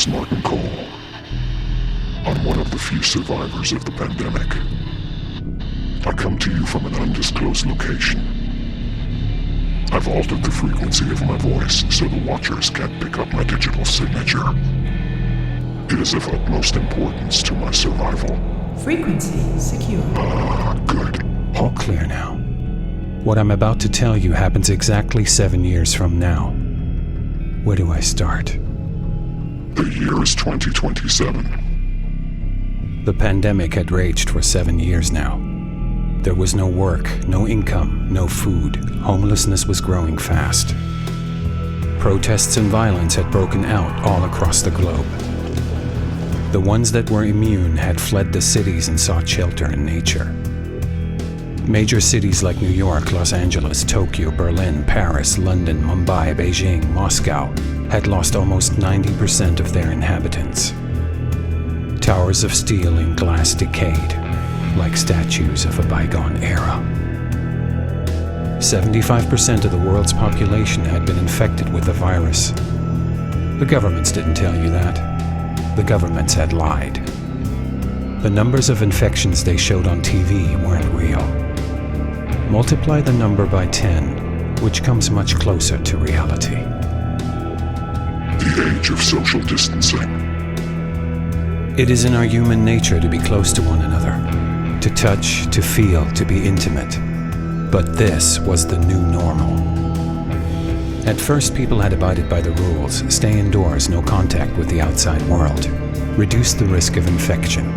is Martin Cole. I'm one of the few survivors of the pandemic. I come to you from an undisclosed location. I've altered the frequency of my voice so the Watchers can't pick up my digital signature. It is of utmost importance to my survival. Frequency secure. Good. All clear now. What I'm about to tell you happens exactly 7 years from now. Where do I start? The year is 2027. The pandemic had raged for 7 years now. There was no work, no income, no food. Homelessness was growing fast. Protests and violence had broken out all across the globe. The ones that were immune had fled the cities and sought shelter in nature. Major cities like New York, Los Angeles, Tokyo, Berlin, Paris, London, Mumbai, Beijing, Moscow had lost almost 90% of their inhabitants. Towers of steel and glass decayed, like statues of a bygone era. 75% of the world's population had been infected with the virus. The governments didn't tell you that. The governments had lied. The numbers of infections they showed on TV weren't real. Multiply the number by 10, which comes much closer to reality. The age of social distancing. It is in our human nature to be close to one another, to touch, to feel, to be intimate. But this was the new normal. At first, people had abided by the rules: stay indoors, no contact with the outside world, reduce the risk of infection.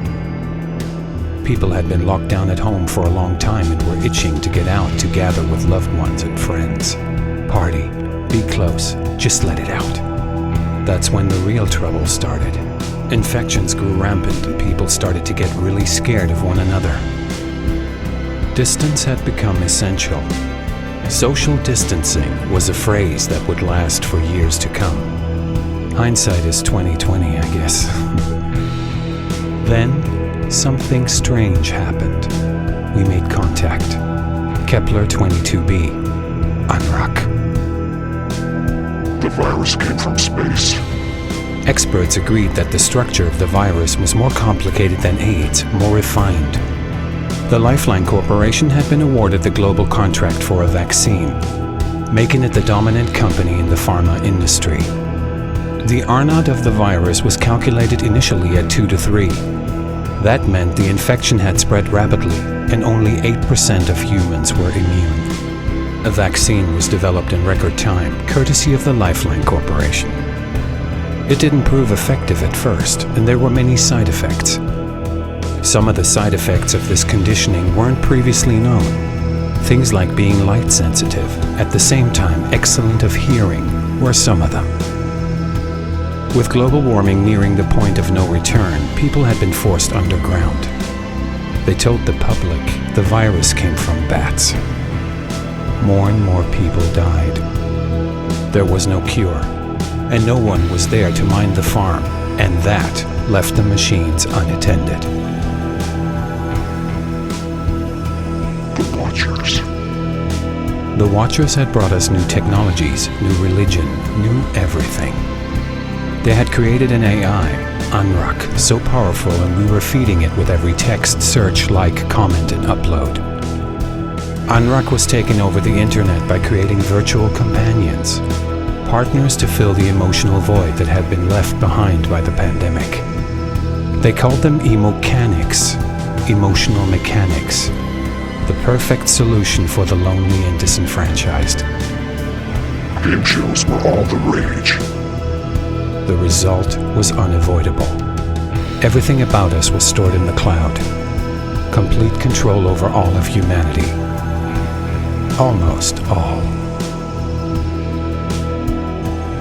People had been locked down at home for a long time and were itching to get out to gather with loved ones and friends. Party, be close, just let it out. That's when the real trouble started. Infections grew rampant and people started to get really scared of one another. Distance had become essential. Social distancing was a phrase that would last for years to come. Hindsight is 20/20, I guess. Then, something strange happened. We made contact. Kepler 22b. Unruck. The virus came from space. Experts agreed that the structure of the virus was more complicated than AIDS, more refined. The Lifeline Corporation had been awarded the global contract for a vaccine, making it the dominant company in the pharma industry. The R0 of the virus was calculated initially at 2 to 3. That meant the infection had spread rapidly, and only 8% of humans were immune. A vaccine was developed in record time, courtesy of the Lifeline Corporation. It didn't prove effective at first, and there were many side effects. Some of the side effects of this conditioning weren't previously known. Things like being light sensitive, at the same time excellent of hearing, were some of them. With global warming nearing the point of no return, people had been forced underground. They told the public the virus came from bats. More and more people died. There was no cure, and no one was there to mind the farm, and that left the machines unattended. The Watchers. The Watchers had brought us new technologies, new religion, new everything. They had created an AI, Unruck, so powerful, and we were feeding it with every text, search, like, comment, and upload. Unruck was taking over the internet by creating virtual companions, partners to fill the emotional void that had been left behind by the pandemic. They called them emocanics, emotional mechanics, the perfect solution for the lonely and disenfranchised. Game shows were all the rage. The result was unavoidable. Everything about us was stored in the cloud. Complete control over all of humanity. Almost all.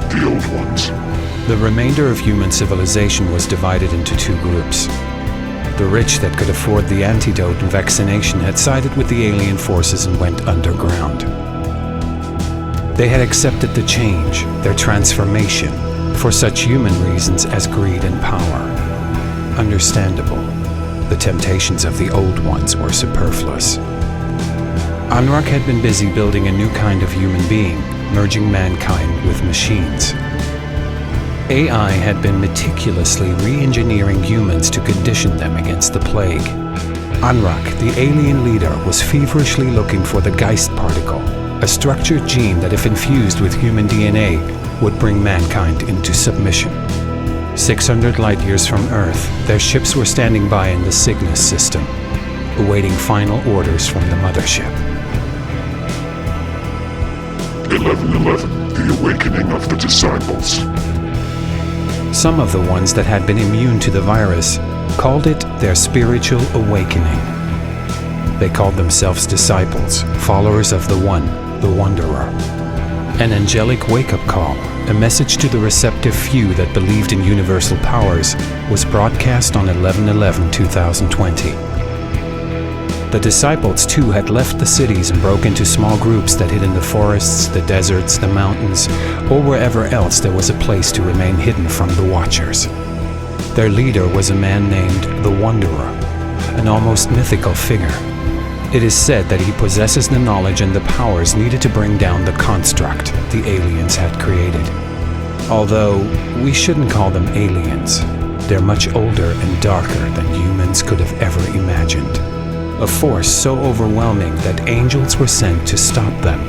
The old ones. The remainder of human civilization was divided into two groups. The rich that could afford the antidote and vaccination had sided with the alien forces and went underground. They had accepted the change, their transformation, for such human reasons as greed and power. Understandable. The temptations of the old ones were superfluous. Unruck had been busy building a new kind of human being, merging mankind with machines. AI had been meticulously re-engineering humans to condition them against the plague. Anrak, the alien leader, was feverishly looking for the Geist particle, a structured gene that, if infused with human DNA, would bring mankind into submission. 600 light-years from Earth, their ships were standing by in the Cygnus system, awaiting final orders from the mothership. 1111, the awakening of the disciples. Some of the ones that had been immune to the virus called it their spiritual awakening. They called themselves disciples, followers of the One, the Wanderer. An angelic wake-up call, a message to the receptive few that believed in universal powers, was broadcast on 11/11/2020. The disciples too had left the cities and broke into small groups that hid in the forests, the deserts, the mountains, or wherever else there was a place to remain hidden from the Watchers. Their leader was a man named the Wanderer, an almost mythical figure. It is said that he possesses the knowledge and the powers needed to bring down the construct the aliens had created. Although, we shouldn't call them aliens. They're much older and darker than humans could have ever imagined. A force so overwhelming that angels were sent to stop them.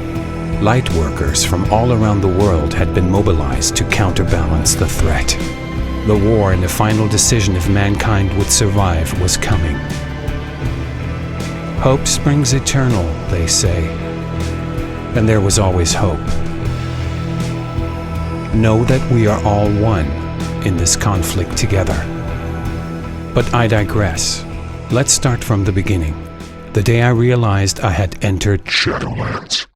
Light workers from all around the world had been mobilized to counterbalance the threat. The war and the final decision if mankind would survive was coming. Hope springs eternal, they say. And there was always hope. Know that we are all one in this conflict together. But I digress. Let's start from the beginning. The day I realized I had entered Shadowlands.